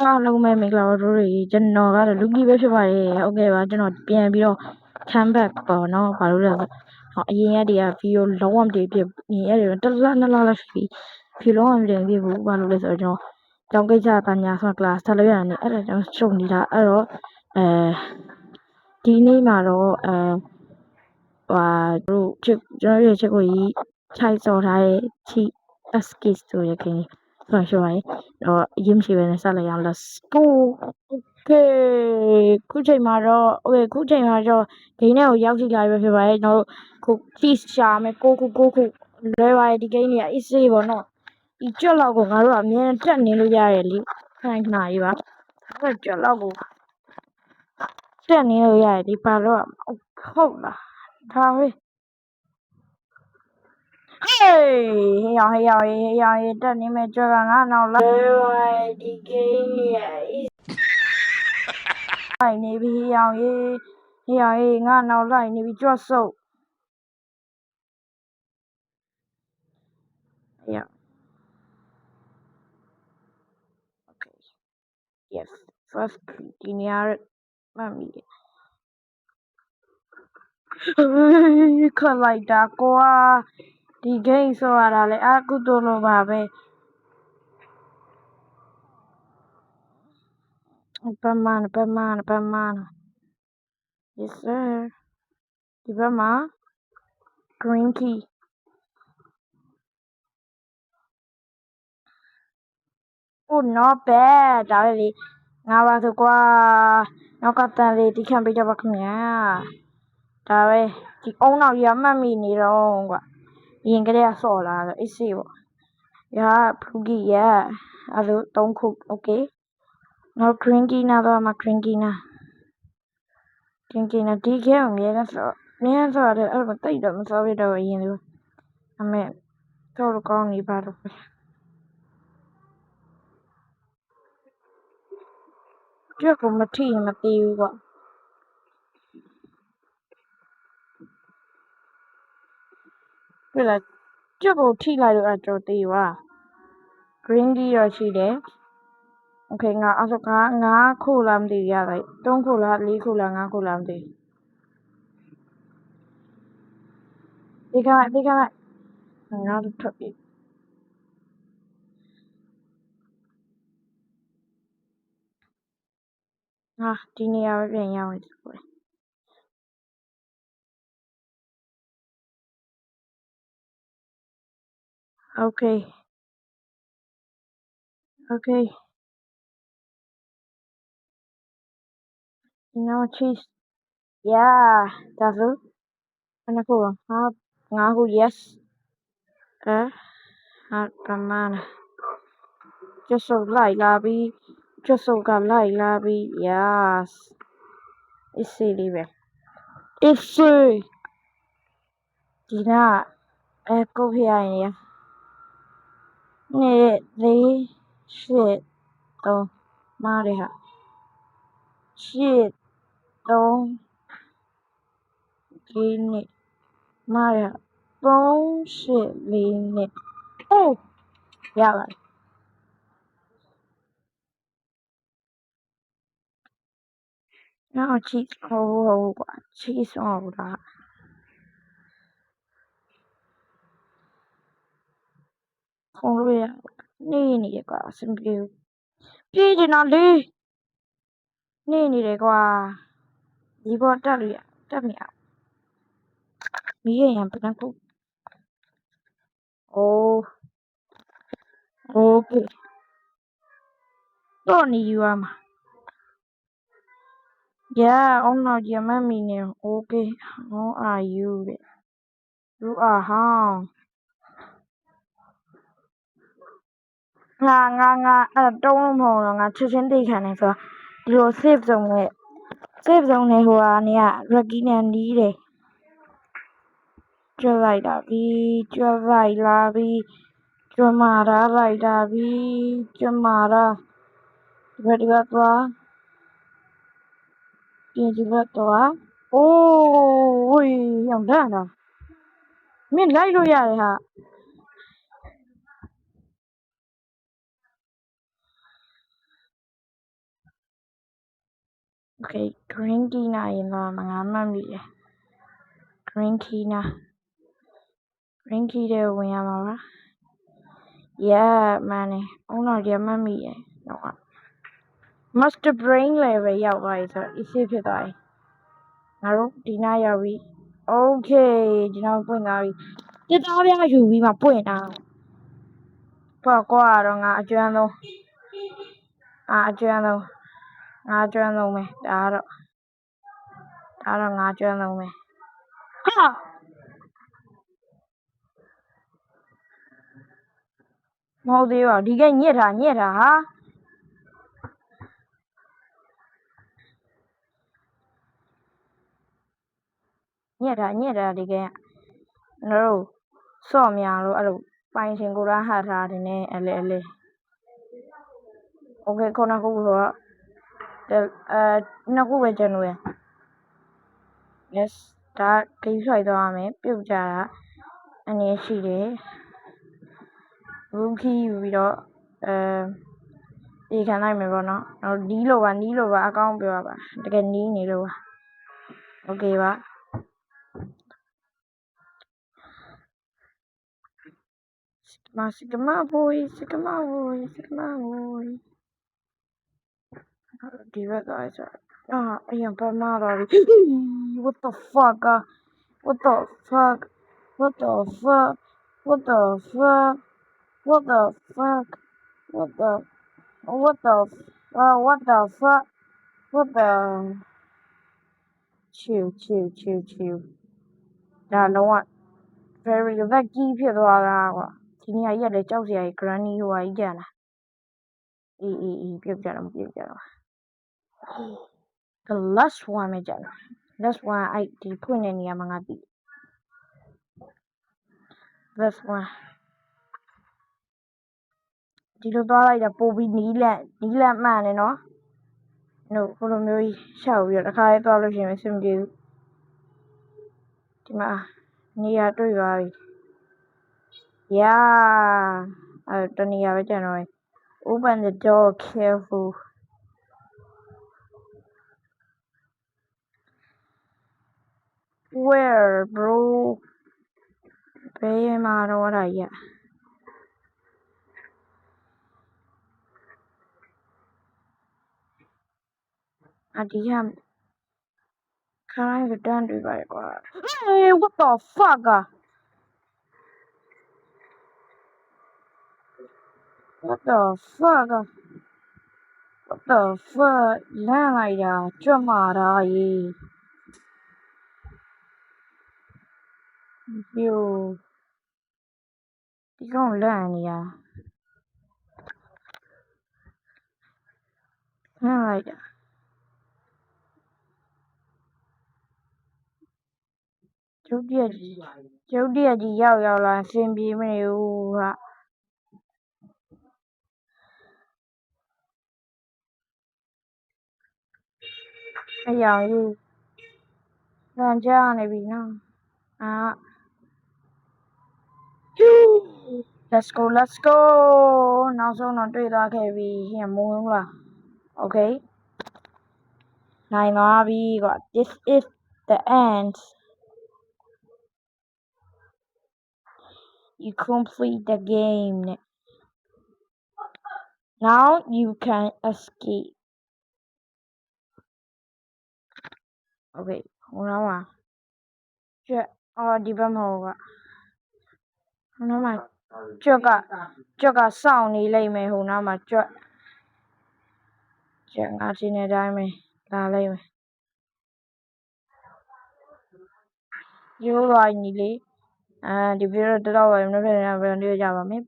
အားလုံးပဲမင်္ဂလာပါတို့တွေကျွန်တော်ကတော့လူကြီးပဲဖြစ်ပါတယ်ဟုတ်ကဲ့ပါကျွန်တော်ပြန်ပြီးတော့ comeback ပေါ့နော်ဘာလို့လဲဆိုတော့အရင်ရက်တွေက video လုံးဝမတည်ဖြစ်ဘူးအရင်ရက်တွေတစ်လနှစ်လလောက်ရှိပြီ video လုံးဝမတည်ဖြစ်ဘူးဘာလို့လဲဆိုတော့ကျွန်တော်ကျောင်းကိစ္စပညာဆို class ဆက်လို့ရတယ်အဲ့ဒါကျွန်တော်ရှုံနေတာအဲ့တော့ဒီနေ့မှာတော့တို့ကျွန်တော်ရဲ့ချက်ကိုကြီးခြိုက်စော်ထားတဲ့ TSK ဆိုရခင်ဆိုရှောရယ်တော့အရင်မရှိဘဲနဲ့ဆက်လိုက်အောင် let's go okay ခုချိန်မှာတော့ဂိမ်းထဲကိုရောက်ရှိလာပြီဖြစ်ပါတယ်ကျွန်တော်တို့ခု cheese ရှာမယ်ကိုလွယ်ပါတယ်ဒီဂိမ်းကြီးအစ်စေးပေါ့နော်ဒီကြွက်လောက်ကိုငါတို့ကအမြဲတက်နေလို့ရတယ်လေခဏကြီးပါအဲ့ကြွက်လောက်ကိုတက်နေလို့ရတယ်ဒီပါတော့ဟုတ်လားဒါပဲဟေးတက်နေမဲ့ကြွက်ကငါနောက်လိုက်ဒီဂိမ်းကြီးလိုက်နေပြီငါနောက်လိုက်နေပြီကြွက်စုပ်okay yes first ဒီနေရာမှတ်မိတယ်ခက်လိုက်တာကွာဒီဂိမ်းဆိုရတာလေအကုသို့လိုပါပဲပမာဏ yes sir ဒီဘက်မှာ green key oh not bad ဒါပဲလေငါပါဆိုကွာနောက်ကတန်လေးတိခံပေးကြပါခင်ဗျာဒါပဲဒီအုံနောက်ရမှတ်မိနေတော့ကွာရင်ကလေးကဆော့လာဆိုအေးစေးပေါ့ရာဖလူကြီးရအဲ့လို3ခု okay နောက် green key နာတော့မှာ green key နာဒီခဲကိုမြဲတယ်ဆိုရတယ်အဲ့ဒါတိတ်တော့မစောပြတော့အရင်လိုအမေတော့ကောင်းနေပါတော့ကြက်ကိုမထိမသေးဘူးကွာပြလာကြက်ကိုထိလိုက်လို့အတော့သေးပါ green key ရရှိတယ် okay ငါအဲ့ဆိုငါခုလားမသိရလိုက်3ခုလား4ခုလား5ခုလားမသိဒီကလိုက်ငါတို့ထွက်ပြီဟာဒီနေရာပဲပြန်ရောက်နေတယ် okay now cheese yeah ဒါဆိုအဲ့ခုဟာ5ခု yes ဟာပမာဏကျဆုပ်လိုက်လာပြီကျဆုပ်ကလိုက်လာပြီ yes အစ်စေးလေးပဲအစ်စေးဒီနာကုတ်ဖျားရင်2 4 8 3မားတယ်ဟာ8 3ဒီနေ့မားတယ်ဟာ3 8 4နဲ့အိုးရပါတယ်နောက်ချီဟုတ်ကွာချီဆုံးဟုတ်လားခုံလို့ရနေရကွာအဆင်ပြေဘူးပြေးကျင်တော့လေနေတယ်ကွာဒီပေါ်တက်လို့ရတက်မရမီးရံပကန်းခုအိုးโอเคတော့နေယူရမှာ yeah အောင်နောက်ကြမမီနေ okay how are you တဲ့ you are how ငါအဲ့တုံးလို့မဟုတ်တော့ငါချက်ချင်းသိခံနေဆိုဒီလို save zone နဲ့ဟိုကနေက Lucky နဲ့နီးတယ်ကျွတ်လိုက်လာပြီကျွတ်မာတာလိုက်တာပြီကျွတ်မာတာဒီဘက်သွားပြင်ဒီဘက်သွားအိုးဝေးရောင်တန်းတာမင်းလိုက်လို့ရတယ်ဟာ Okay, green key နာရင်တော့ငါမှတ်မိတယ် green key နာ green key တဲ့ဝင်ရမှာပါ yeah မှန်တယ်အုံးတော်ကြီးမှတ်မိတယ်တော့ master brain level ရောက်သွားပြီဆိုတော့ easy ဖြစ်သွားပြီငါတို့ဒီနားရောက်ပြီ okay ဒီနားပွင့်သွားပြီတစ်သားပြားယူပြီးမှပွင့်တာပေါ့ကွာတော့ငါအကျွမ်းဆုံးပဲဒါကတော့ငါအကျွမ်းဆုံးပဲဟာမဟုတ်သေးပါဘူးဒီကိညစ်တာဟာညစ်တာဒီကိကငါတို့စော့များလို့အဲ့လိုပိုင်ရှင်ကိုယ်တိုင်ဟတ်ထားတယ်နဲ့အလဲโอเคခုနကခုဆိုတော့နှစ်ခုပဲကျန်လို့ရ yes ဒါဂိမ်းဆိုင်သွားရမယ်ပြုတ်ကြတာအနေရှိတယ် room key ယူပြီးတော့ဒီခံလိုက်မယ်ပေါ့နော်နီးလို့ပါအကောင်းပြောပါတကယ်နီးနေလို့ပါโอเคပါစကမဘိုးဒီဘက်သွားကြအရင်ပမာတော့ what the fuck what the fuck what the fuck what the fuck what the fuck what the what the what the fuck what the chill ဒါလုံးဝ very lucky ဖြစ်သွားတာကွာဒီနေရာကြီးကလည်းကြောက်စရာကြီး granny ဟိုဟာကြီးကြလားအေးပြုတ်ကြတော့မပြုတ်ကြတော့ the last one ပဲကြတယ် last one အဲ့ဒီဖွင့်တဲ့နေရာမှာငါသိ last one ဒီလိုသွားလိုက်တာပို့ပြီးနီးလန့်မှန်တယ်နော်တို့ဟိုလိုမျိုးကြီးရှောက်ပြီးတော့တစ်ခါလေးသွားလို့ရှိရင်အဆင်မပြေဘူးဒီမှာနေရာတွေ့သွားပြီ yeah အဲ့တနေရာပဲကျန်တော့ open the door careful where bro ဘယ်မှာတော့ဒါကြီးဒီကခိုင်းကတန်းတွေ့ပါရဲ့ကွာ hey what the fuck what the fuck လန့်လိုက်တာကြွတ်မှာတာရေဒီကောင်လန့်နေတာလန့်လိုက်တာကျုပ်တရက်ကြီးရောက်လာအဆင်ပြေမနေဘူးဟာအယောင်ကြီးလန့်ကြနေပြီနော်let's go နောက်ဆုံးတော့တွေ့သွားခဲ့ပြီရှင်မုန်းလား okay နိုင်သွားပြီကွာ this is the end you complete the game now you can escape okay ဟိုတော့မှာကြွက်ဒီဘက်မဟုတ်ကွာဟိုတော့မှာကြွက်ကစောင့်နေလိမ့်မယ်ဟိုနောက်မှာကြွက်ငါချင်းတဲ့အတိုင်းပဲလာလိမ့်မယ်ရိုးသွားညီလေးဒီဗီဒီယိုတော့တော့ပဲမနေ့ကပြန်တွေ့ကြပါမယ်